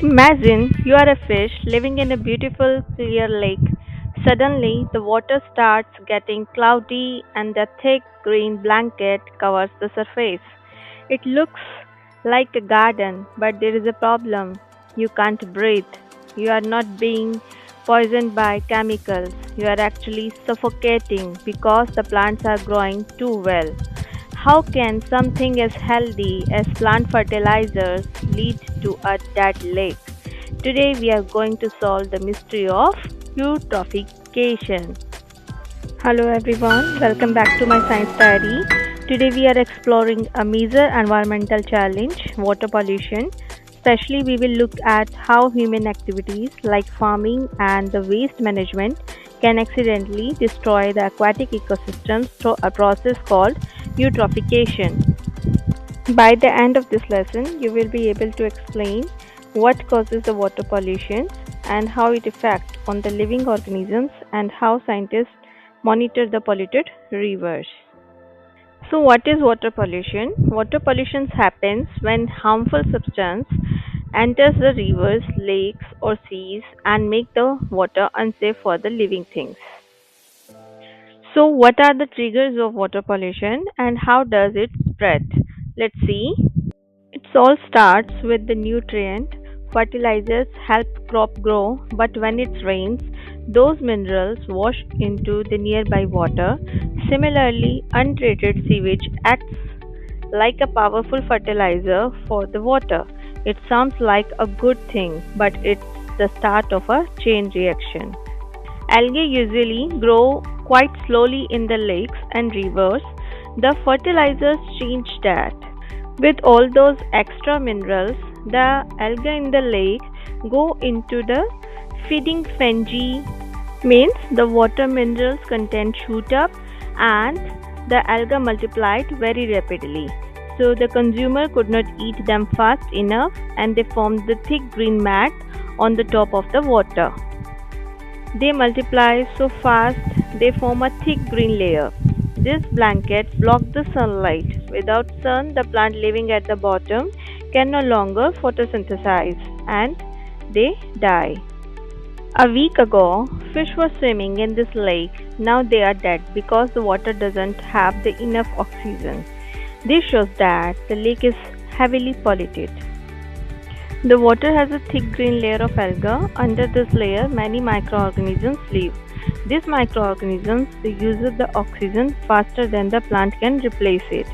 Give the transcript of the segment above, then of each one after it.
Imagine you are a fish living in a beautiful, clear lake. Suddenly, the water starts getting cloudy and a thick green blanket covers the surface. It looks like a garden, but there is a problem. You can't breathe. You are not being poisoned by chemicals. You are actually suffocating because the plants are growing too well. How can something as healthy as plant fertilizers lead to a dead lake? Today we are going to solve the mystery of eutrophication. Hello everyone, welcome back to my science diary. Today we are exploring a major environmental challenge, water pollution. Especially we will look at how human activities like farming and the waste management can accidentally destroy the aquatic ecosystems through a process called eutrophication. By the end of this lesson, you will be able to explain what causes the water pollution and how it affects on the living organisms and how scientists monitor the polluted rivers. So what is water pollution? Water pollution happens when harmful substance enters the rivers, lakes or seas and make the water unsafe for the living things. So what are the triggers of water pollution and how does it spread? Let's see. It all starts with the nutrient. Fertilizers help crop grow, but when it rains, those minerals wash into the nearby water. Similarly, untreated sewage acts like a powerful fertilizer for the water. It sounds like a good thing, but it's the start of a chain reaction. Algae usually grow quite slowly in the lakes and rivers. The fertilizers change that. With all those extra minerals, the algae in the lake go into the feeding fungi, means the water minerals content shoot up and the algae multiplied very rapidly. So the consumer could not eat them fast enough and they formed the thick green mat on the top of the water. They multiply so fast they form a thick green layer. This blanket blocks the sunlight. Without sun, the plant living at the bottom can no longer photosynthesize and they die. A week ago, fish were swimming in this lake. Now they are dead because the water doesn't have the enough oxygen. This shows that the lake is heavily polluted. The water has a thick green layer of algae. Under this layer, many microorganisms live. These microorganisms they use the oxygen faster than the plant can replace it.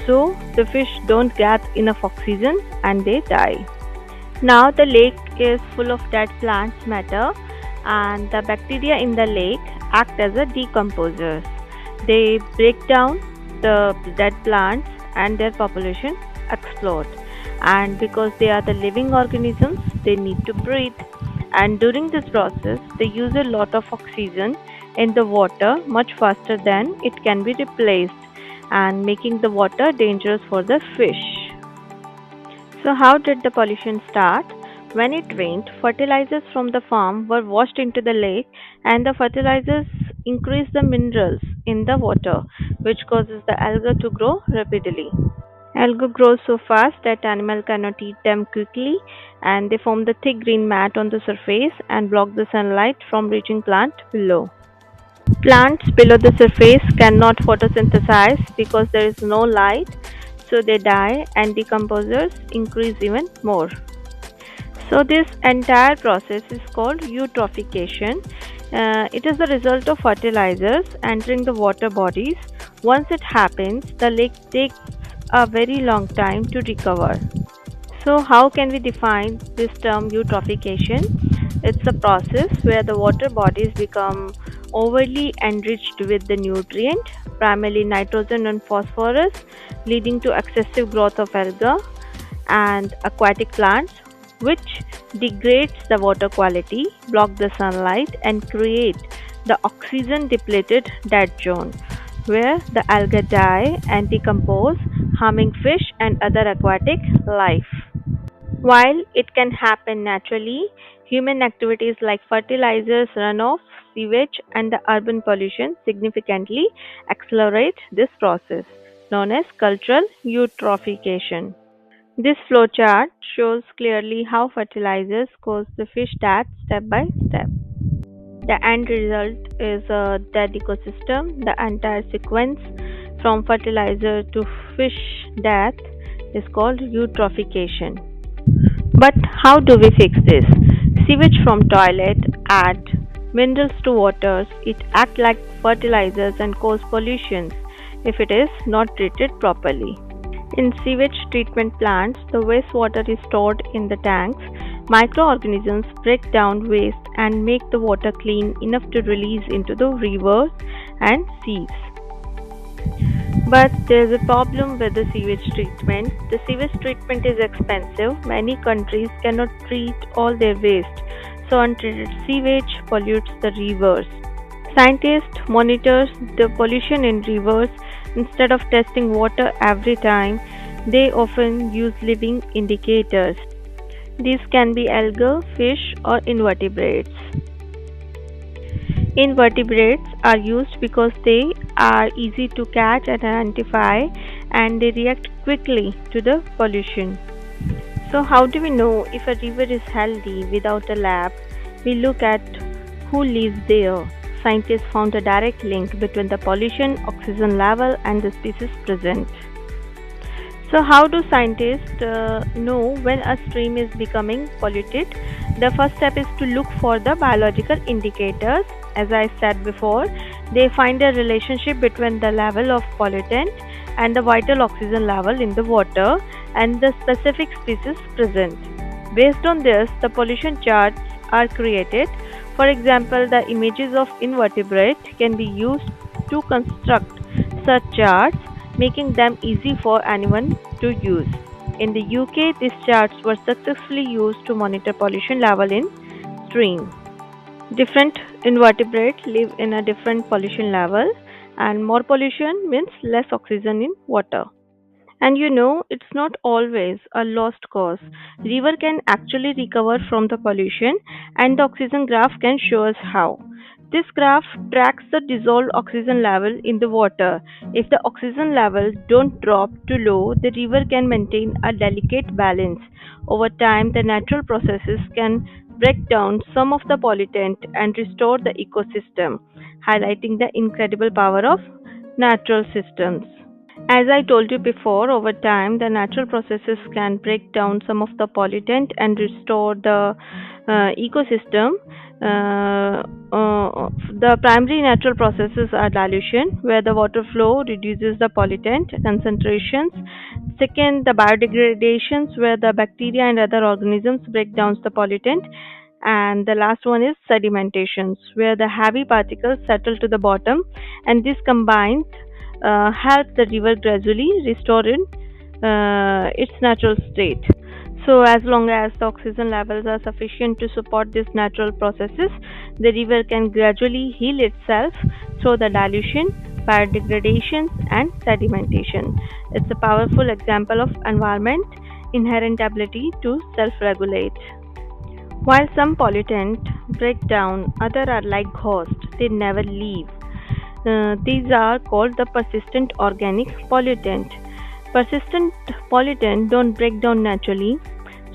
So the fish don't get enough oxygen and they die. Now the lake is full of dead plants matter and the bacteria in the lake act as a decomposers. They break down the dead plants and their population explode. And because they are the living organisms, they need to breathe. And during this process, they use a lot of oxygen in the water much faster than it can be replaced and making the water dangerous for the fish. So, how did the pollution start? When it rained, fertilizers from the farm were washed into the lake, and the fertilizers increase the minerals in the water, which causes the algae to grow rapidly. Algae grows so fast that animal cannot eat them quickly, and they form the thick green mat on the surface and block the sunlight from reaching plant below. Plants below the surface cannot photosynthesize because there is no light, so they die and decomposers increase even more. So this entire process is called eutrophication. It is the result of fertilizers entering the water bodies. Once it happens, the lake takes a very long time to recover. So how can we define this term eutrophication? It's a process where the water bodies become overly enriched with the nutrient, primarily nitrogen and phosphorus, leading to excessive growth of algae and aquatic plants, which degrades the water quality, block the sunlight and create the oxygen depleted dead zone where the algae die and decompose, harming fish and other aquatic life. While it can happen naturally, human activities like fertilizers, runoff, sewage, and the urban pollution significantly accelerate this process, known as cultural eutrophication. This flowchart shows clearly how fertilizers cause the fish death step by step. The end result is a dead ecosystem. The entire sequence from fertilizer to fish death is called eutrophication. But how do we fix this? Sewage from toilet add minerals to waters. It act like fertilizers and cause pollutions if it is not treated properly. In sewage treatment plants, the wastewater is stored in the tanks. Microorganisms break down waste and make the water clean enough to release into the rivers and seas. But there's a problem with the sewage treatment. The sewage treatment is expensive. Many countries cannot treat all their waste, so untreated sewage pollutes the rivers. Scientists monitor the pollution in rivers. Instead of testing water every time, they often use living indicators. These can be algae, fish, or invertebrates. Invertebrates are used because they are easy to catch and identify, and they react quickly to the pollution. So, how do we know if a river is healthy without a lab? We look at who lives there. Scientists found a direct link between the pollution, oxygen level, and the species present. So, how do scientists know when a stream is becoming polluted? The first step is to look for the biological indicators. As I said before, they find a relationship between the level of pollutant and the vital oxygen level in the water and the specific species present. Based on this, the pollution charts are created. For example, the images of invertebrate can be used to construct such charts, making them easy for anyone to use. In the UK, these charts were successfully used to monitor pollution level in streams. Different invertebrates live in a different pollution level, and more pollution means less oxygen in water. And it's not always a lost cause. River can actually recover from the pollution, and the oxygen graph can show us how. This graph tracks the dissolved oxygen level in the water. If the oxygen levels don't drop too low, the river can maintain a delicate balance. Over time, the natural processes can break down some of the pollutant and restore the ecosystem, highlighting the incredible power of natural systems. As I told you before, over time, the natural processes can break down some of the pollutant and restore the ecosystem. The primary natural processes are dilution, where the water flow reduces the pollutant concentrations. Second, the biodegradations, where the bacteria and other organisms break down the pollutant. And the last one is sedimentations, where the heavy particles settle to the bottom, and this combined help the river gradually restore in its natural state. So, as long as the oxygen levels are sufficient to support these natural processes, the river can gradually heal itself through the dilution, biodegradations, and sedimentation. It's a powerful example of environment inherent ability to self-regulate. While some pollutants break down, others are like ghosts, they never leave. These are called the persistent organic pollutant. Persistent pollutants don't break down naturally,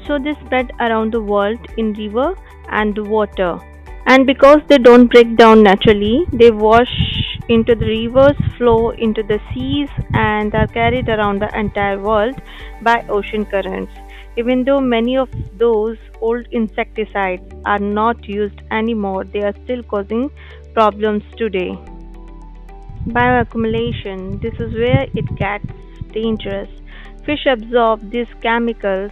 so they spread around the world in river and water. And because they don't break down naturally, they wash into the rivers, flow into the seas, and are carried around the entire world by ocean currents. Even though many of those old insecticides are not used anymore, they are still causing problems today. Bioaccumulation, this is where it gets dangerous. Fish absorb these chemicals,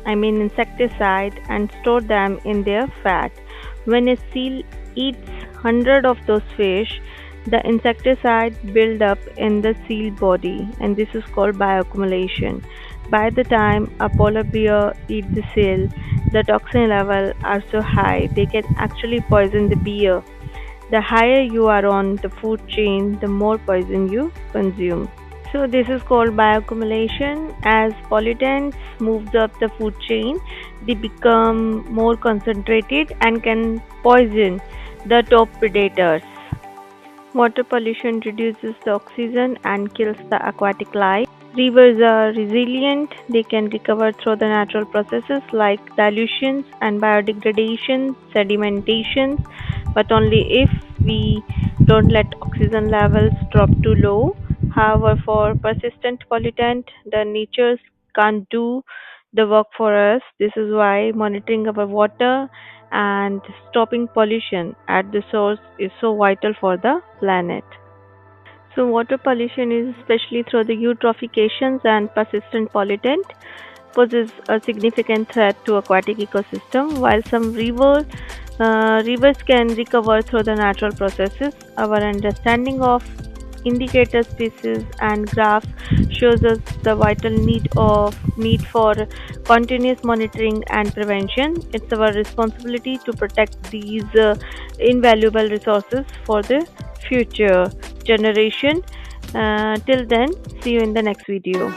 I mean insecticide, and store them in their fat. When a seal eats hundred of those fish, the insecticide build up in the seal body, and this is called bioaccumulation. By the time a polar bear eats the seal, the toxin level are so high they can actually poison the bear. The higher you are on the food chain, the more poison you consume. So this is called bioaccumulation. As pollutants moves up the food chain, they become more concentrated and can poison the top predators. Water pollution reduces the oxygen and kills the aquatic life. Rivers are resilient, they can recover through the natural processes like dilutions and biodegradation, sedimentations, but only if we don't let oxygen levels drop too low. However, for persistent pollutant, the natures can't do the work for us. This is why monitoring our water and stopping pollution at the source is so vital for the planet. So water pollution is especially through the eutrophications and persistent pollutant poses a significant threat to aquatic ecosystem. While some rivers can recover through the natural processes, our understanding of indicator species and graphs shows us the vital need for continuous monitoring and prevention. It's our responsibility to protect these invaluable resources for the future generation. Till then, see you in the next video.